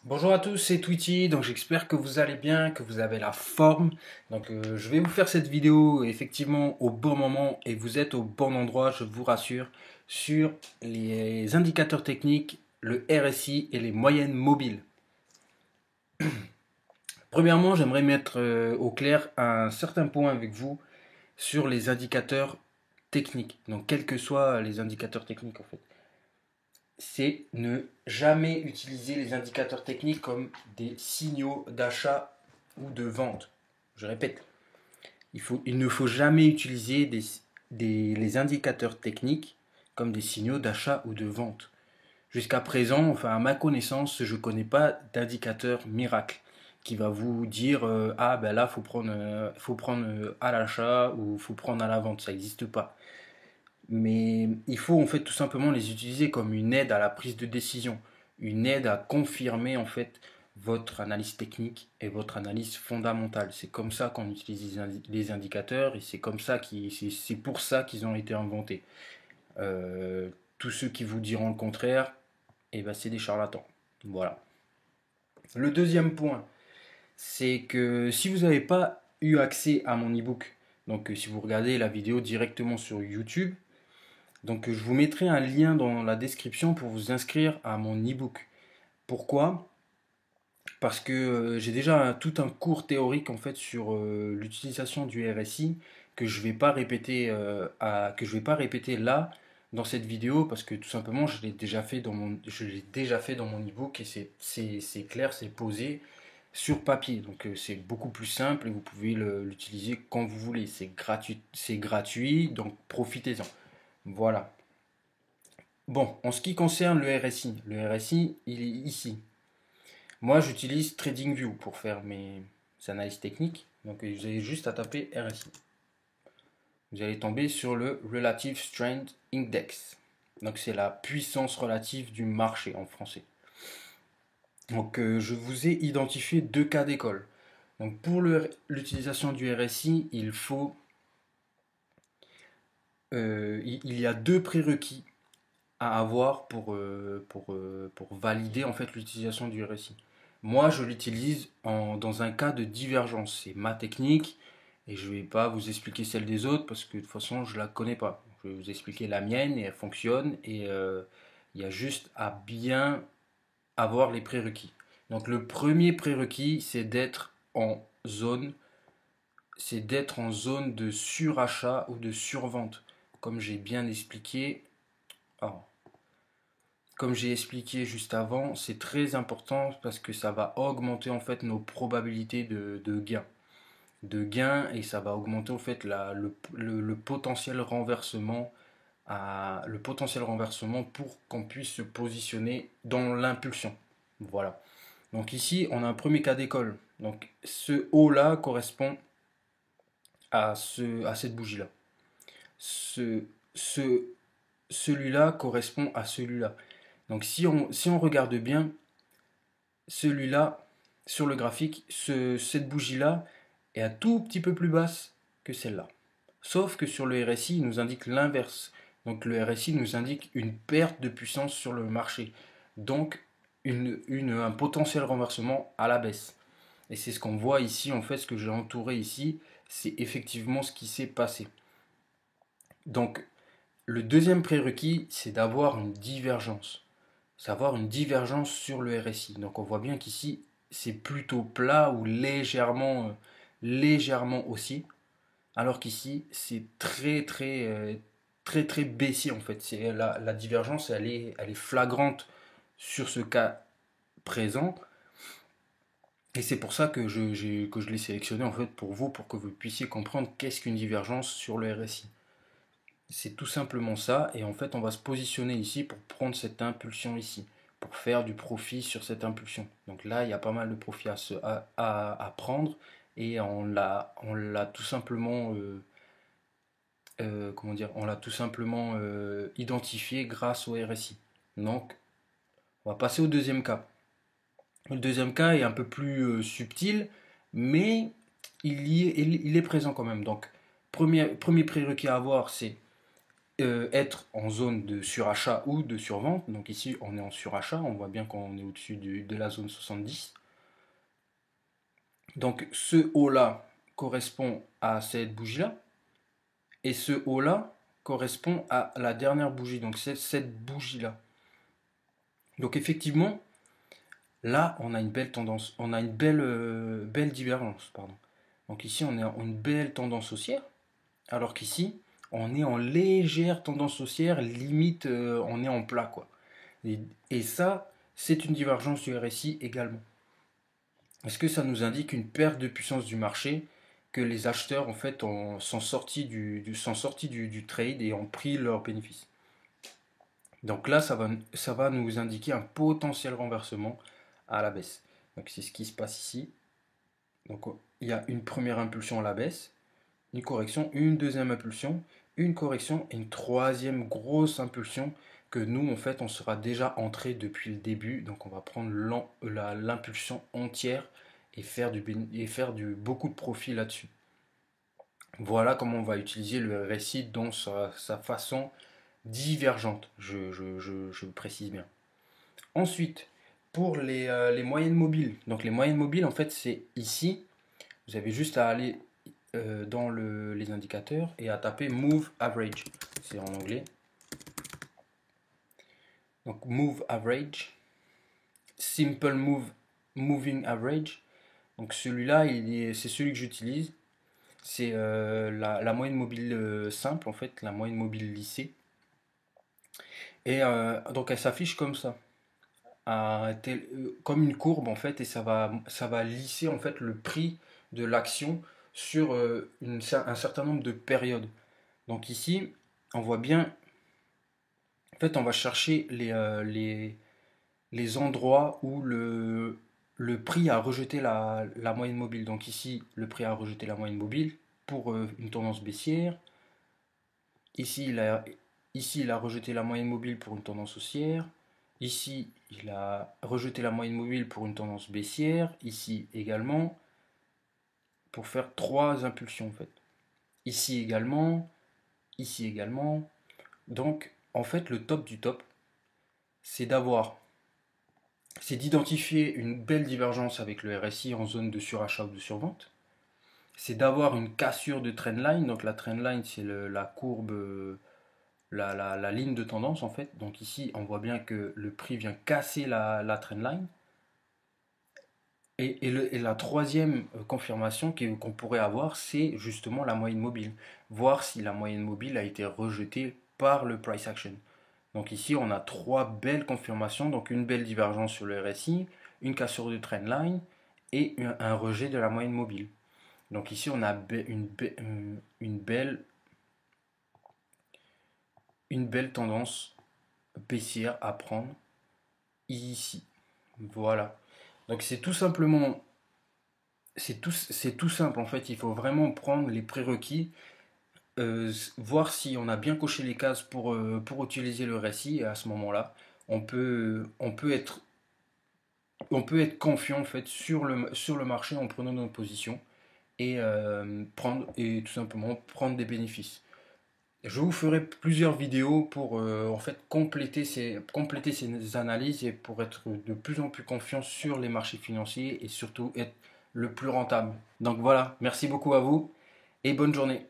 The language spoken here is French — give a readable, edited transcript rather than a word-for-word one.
Bonjour à tous, c'est Tweety, donc j'espère que vous allez bien, que vous avez la forme. Je vais vous faire cette vidéo effectivement au bon moment et vous êtes au bon endroit, je vous rassure, sur les indicateurs techniques, le RSI et les moyennes mobiles. Premièrement, j'aimerais mettre au clair un certain point avec vous sur les indicateurs techniques. Donc quels que soient les indicateurs techniques en fait. C'est ne jamais utiliser les indicateurs techniques comme des signaux d'achat ou de vente. Je répète, il ne faut jamais utiliser les indicateurs techniques comme des signaux d'achat ou de vente. Jusqu'à présent, enfin à ma connaissance, je ne connais pas d'indicateur miracle qui va vous dire ah ben là faut prendre à l'achat ou faut prendre à la vente. Ça n'existe pas. Mais il faut en fait tout simplement les utiliser comme une aide à la prise de décision, une aide à confirmer en fait votre analyse technique et votre analyse fondamentale. C'est comme ça qu'on utilise les indicateurs et c'est pour ça qu'ils ont été inventés. Tous ceux qui vous diront le contraire, eh ben, c'est des charlatans. Voilà. Le deuxième point, c'est que si vous n'avez pas eu accès à mon ebook, donc si vous regardez la vidéo directement sur YouTube, donc je vous mettrai un lien dans la description pour vous inscrire à mon e-book. Pourquoi? Parce que j'ai déjà tout un cours théorique en fait sur l'utilisation du RSI que je vais pas répéter que je vais pas répéter là dans cette vidéo parce que tout simplement je l'ai déjà fait dans mon e-book et c'est clair, c'est posé sur papier. Donc c'est beaucoup plus simple et vous pouvez l'utiliser quand vous voulez. C'est gratuit, donc profitez-en. Voilà. Bon, en ce qui concerne le RSI, il est ici. Moi, j'utilise TradingView pour faire mes analyses techniques. Donc, vous avez juste à taper RSI. Vous allez tomber sur le Relative Strength Index. Donc, c'est la puissance relative du marché en français. Donc, je vous ai identifié deux cas d'école. Donc, pour l'utilisation du RSI, il y a deux prérequis à avoir pour valider en fait l'utilisation du RSI. Moi, je l'utilise dans un cas de divergence. C'est ma technique et je ne vais pas vous expliquer celle des autres parce que de toute façon, je ne la connais pas. Je vais vous expliquer la mienne et elle fonctionne et il y a juste à bien avoir les prérequis. Donc le premier prérequis, zone, c'est d'être en zone de surachat ou de survente. Comme j'ai bien expliqué, oh, comme j'ai expliqué juste avant, c'est très important parce que ça va augmenter en fait nos probabilités de gain et ça va augmenter en fait le potentiel renversement pour qu'on puisse se positionner dans l'impulsion. Voilà. Donc ici, on a un premier cas d'école. Donc ce haut là correspond à cette bougie là. Ce, ce, Celui-là correspond à celui-là. Donc si on regarde bien, celui-là, sur le graphique, cette bougie-là est un tout petit peu plus basse que celle-là. Sauf que sur le RSI, il nous indique l'inverse. Donc le RSI nous indique une perte de puissance sur le marché. Donc un potentiel renversement à la baisse. Et c'est ce qu'on voit ici, en fait, ce que j'ai entouré ici, c'est effectivement ce qui s'est passé. Donc le deuxième prérequis, c'est d'avoir une divergence. Savoir une divergence sur le RSI. Donc on voit bien qu'ici, c'est plutôt plat ou légèrement haussier, alors qu'ici, c'est très baissier en fait. La divergence, elle est flagrante sur ce cas présent. Et c'est pour ça que je l'ai sélectionné en fait pour vous, pour que vous puissiez comprendre qu'est-ce qu'une divergence sur le RSI. C'est tout simplement ça, et en fait on va se positionner ici pour prendre cette impulsion ici, pour faire du profit sur cette impulsion. Donc là il y a pas mal de profit à prendre, et on l'a tout simplement, comment dire, on l'a tout simplement identifié grâce au RSI. Donc on va passer au deuxième cas. Le deuxième cas est un peu plus subtil, mais il est présent quand même. Donc premier prérequis à avoir, c'est être en zone de surachat ou de survente. Donc ici, on est en surachat, on voit bien qu'on est au-dessus de la zone 70. Donc ce haut-là correspond à cette bougie-là, et ce haut-là correspond à la dernière bougie, donc c'est cette bougie-là. Donc effectivement, là, on a une belle tendance, on a une belle divergence, pardon. Donc ici, on est en une belle tendance haussière, alors qu'ici, on est en légère tendance haussière, limite, on est en plat, quoi. Et ça, c'est une divergence du RSI également. Est-ce que ça nous indique une perte de puissance du marché, que les acheteurs, en fait, sont sortis du trade et ont pris leurs bénéfices? Donc là, ça va nous indiquer un potentiel renversement à la baisse. Donc c'est ce qui se passe ici. Donc il y a une première impulsion à la baisse, une correction, une deuxième impulsion, une correction et une troisième grosse impulsion que nous, en fait, on sera déjà entré depuis le début. Donc on va prendre l'impulsion entière et faire beaucoup de profit là-dessus. Voilà comment on va utiliser le RSI dans sa façon divergente, je précise bien. Ensuite, pour les moyennes mobiles. Donc les moyennes mobiles, en fait, c'est ici. Vous avez juste à aller dans les indicateurs et à taper Move Average. C'est en anglais. Donc Move Average. Simple Moving Average. Donc celui-là, c'est celui que j'utilise. C'est la moyenne mobile simple, en fait, la moyenne mobile lissée. Et donc elle s'affiche comme ça. Comme une courbe en fait, et ça va lisser en fait le prix de l'action sur un certain nombre de périodes. Donc ici, on voit bien, en fait, on va chercher les endroits où le prix a rejeté la moyenne mobile. Donc ici, le prix a rejeté la moyenne mobile pour une tendance baissière. Ici, il a rejeté la moyenne mobile pour une tendance haussière. Ici, il a rejeté la moyenne mobile pour une tendance baissière. Ici également, pour faire trois impulsions en fait. Ici également, ici également. Donc, en fait, le top du top, c'est d'identifier une belle divergence avec le RSI en zone de surachat ou de survente. C'est d'avoir une cassure de trendline. Donc, la trendline, c'est la courbe. La ligne de tendance en fait. Donc ici, on voit bien que le prix vient casser la trendline. Et la troisième confirmation qu'on pourrait avoir, c'est justement la moyenne mobile. Voir si la moyenne mobile a été rejetée par le price action. Donc ici, on a trois belles confirmations. Donc une belle divergence sur le RSI, une cassure de trendline et un rejet de la moyenne mobile. Donc ici, on a une belle tendance baissière à prendre ici. Voilà. Donc c'est tout simplement, c'est tout simple en fait. Il faut vraiment prendre les prérequis, voir si on a bien coché les cases pour utiliser le récit. Et à ce moment-là, on peut être confiant en fait sur le marché en prenant nos positions et et tout simplement prendre des bénéfices. Je vous ferai plusieurs vidéos pour en fait compléter ces analyses et pour être de plus en plus confiant sur les marchés financiers et surtout être le plus rentable. Donc voilà, merci beaucoup à vous et bonne journée.